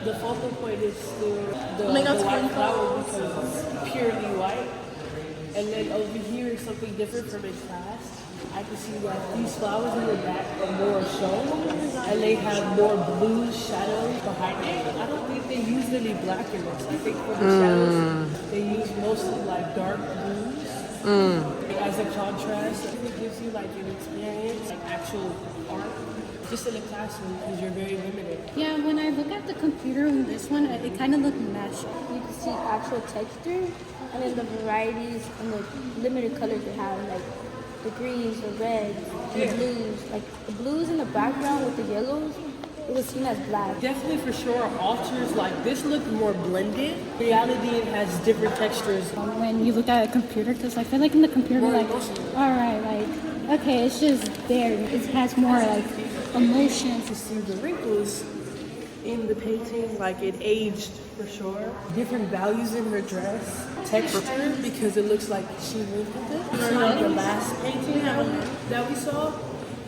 The focal point is still the That's white green flower because it's purely white. And then over here is something different from in class. I can see that these flowers in the back are more shown and they have more blue shadows behind it. I don't think they use any black in this. I think for the shadows, they use mostly like dark blues as a contrast. It gives you like an experience, like actual art, just in a classroom because you're very limited. Yeah, when I look at the computer on this one, it kind of looks meshed. You can see actual texture and then the varieties and the limited colors they have, like the greens, the reds, the blues. Like the blues in the background with the yellows, it was seen as black. Definitely for sure, altars like this look more blended. In reality, it has different textures. When you look at a computer, because I feel like in the computer, More like, emotional. all right, like, okay, it's just there. It has more like emotion. To see the wrinkles in the painting, like it aged for sure. Different values in her dress, texture because it looks like she lived with it. Unlike the last painting that we saw,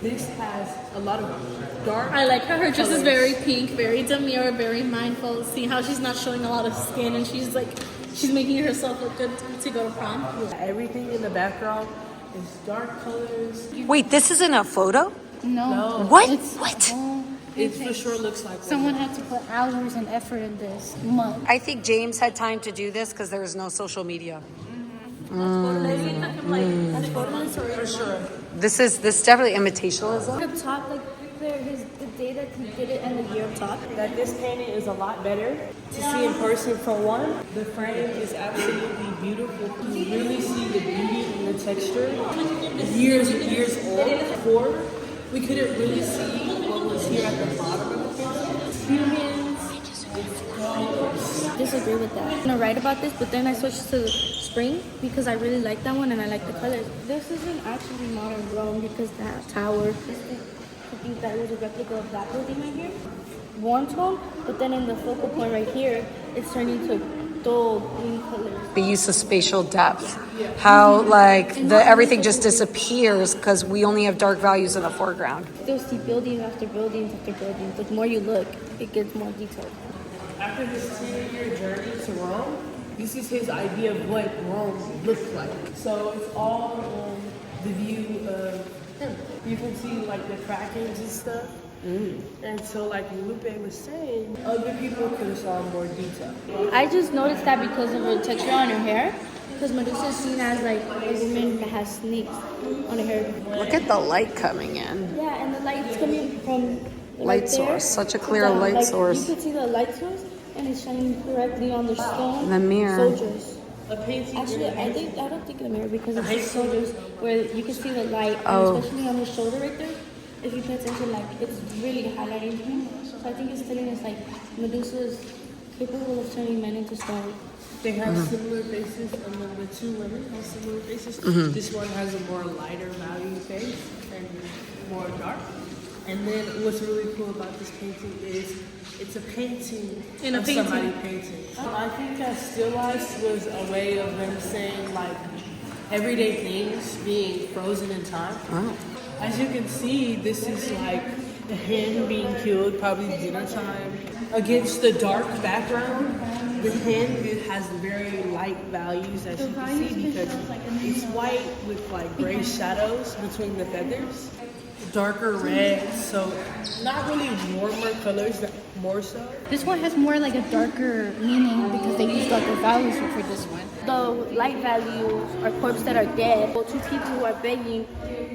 this has a lot of dark. I like how her dress is colors. very pink, very demure, very mindful. See how she's not showing a lot of skin and she's making herself look good to go to prom. Everything in the background is dark colors. Wait, this isn't a photo? No. What? It's What? a whole It thing. for sure looks like Someone had to put hours and effort in this month. I think James had time to do this because there was no social media. for sure. This definitely imitationalism. The top, like the day that he did it and the year of top. That this painting is a lot better to see in person for one. The frame is absolutely beautiful. You really see the beauty in the texture. Years old. Before, we couldn't really see what was here at the bottom of the painting. Humans, it's colors. Disagree with that. I'm gonna write about this, but then I switched to spring because I really like that one and I like the colors. This isn't actually modern Rome because that tower, I think that was a replica of that building right here. Warm tone, but then in the focal point right here, it's turning to dull green colors. The use of spatial depth. How like everything just disappears because we only have dark values in the foreground. Still see buildings after buildings after buildings. The more you look, it gets more detailed. After his 10-year journey to Rome, this is his idea of what Rome looked like. So it's all the view of him. You can see like the crackings and stuff. And so like Lupe was saying, other people could have saw more detail. I just noticed that because of the texture on her hair. Because Medusa is seen as like a woman that has snakes on her hair. Look at the light coming in. Yeah, and the light's coming from Light source, such a clear light like, source. You can see the light source, and it's shining directly on the stone. The mirror. Soldiers. A painting. Actually, I don't think in the mirror because it's just soldiers where you can see the light, Oh. and especially on the shoulder right there. If you pay attention, like it's really highlighting him. So I think it's telling us like Medusa is capable of turning men into stone. They have similar faces, and then the two women have similar faces. This one has a more lighter value face and more dark. And then what's really cool about this painting is it's a painting In a of painting. somebody painting. I think that still life was a way of them saying like everyday things being frozen in time. Oh. As you can see, this is like a hen being killed, probably dinner time. Against the dark background, the hen it has very light values as you can see because it's white with like gray shadows between the feathers. Darker red, so not really warmer colors, but more so. This one has more like a darker meaning because they use darker values for this one. The light values are corpses that are dead, or two people who are begging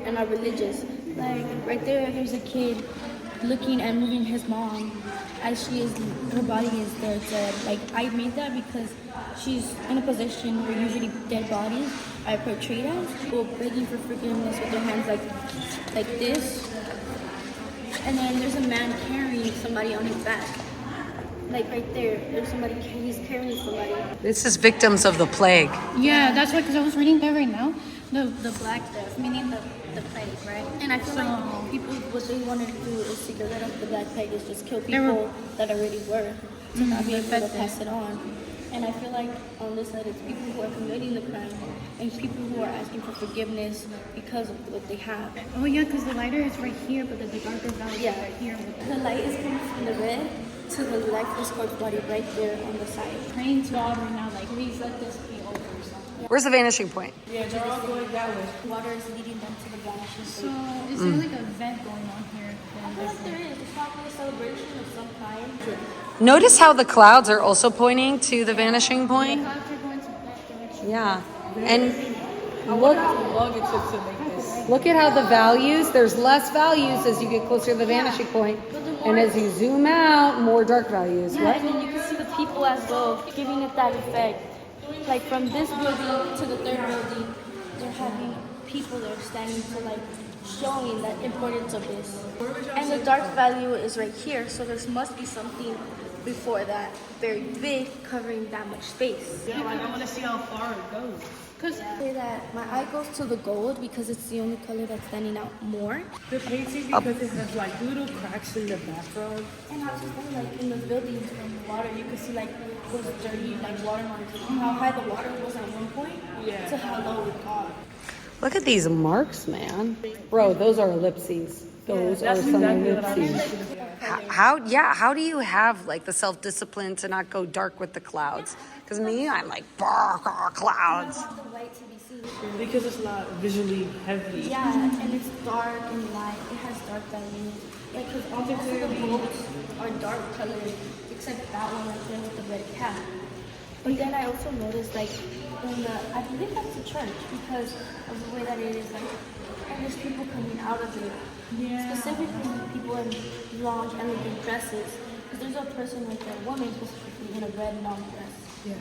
and are religious. Like right there's a kid looking and moving his mom as her body is dead. Like I made that because she's in a position where usually dead bodies are portrayed as, or begging for forgiveness with their hands like this. And then there's a man carrying somebody on his back. Like right there's somebody, he's carrying somebody. This is victims of the plague. Yeah, that's why, because I was reading that right now. The Black Death, meaning the plague, right? And I feel like people, what they wanted to do is to get rid of the Black Plague is just kill people that already were, to not be able to pass it on. And I feel like on this side, it's people who are committing the crime and people who are asking for forgiveness because of what they have. Oh yeah, because the lighter is right here, but the darker value is right here. The light is coming from the red, to the left is corpse body right there on the side. Praying to God right now, like please let this be over or something. Where's the vanishing point? Yeah, they're all going that way. Water is leading them to the vanishing So point. is there like an event going on here? I feel like there is. It's probably a celebration of some kind. Notice how the clouds are also pointing to the vanishing point? Clouds are going to that direction. Yeah. And I wonder how long it took to make this. look at how the values, there's less values as you get closer to the vanishing point. And as you zoom out, more dark values. Yeah, What? and then you can see the people as well, giving it that effect. Like from this building to the third building, they're having people there standing to like showing the importance of this. And the dark value is right here, so there must be something before that, very big, covering that much space. Yeah, like I want to see how far it goes. Because I say that my eye goes to the gold because it's the only color that's standing out more. The painting, because it has like little cracks in the background. And I was just saying, like in the buildings from the water, you could see like those dirty like water marks, how high the water was at one point to how low it got. Look at these marks, man. Bro, those are ellipses. Those are some ellipses. How do you have like the self-discipline to not go dark with the clouds? Because me, I'm like, clouds. I want the white to be seen. Because it's not visually heavy. Yeah, and it's dark and light. It has dark value. Like, because all most of the boats are dark colored, except that one right there with the red cap. But then I also noticed, like, in the, I believe that's a church because of the way that it is, like, and there's people coming out of it. Yeah. Specifically, people in long, elegant dresses. Because there's a person right there, a woman specifically, in a red long dress. Yeah.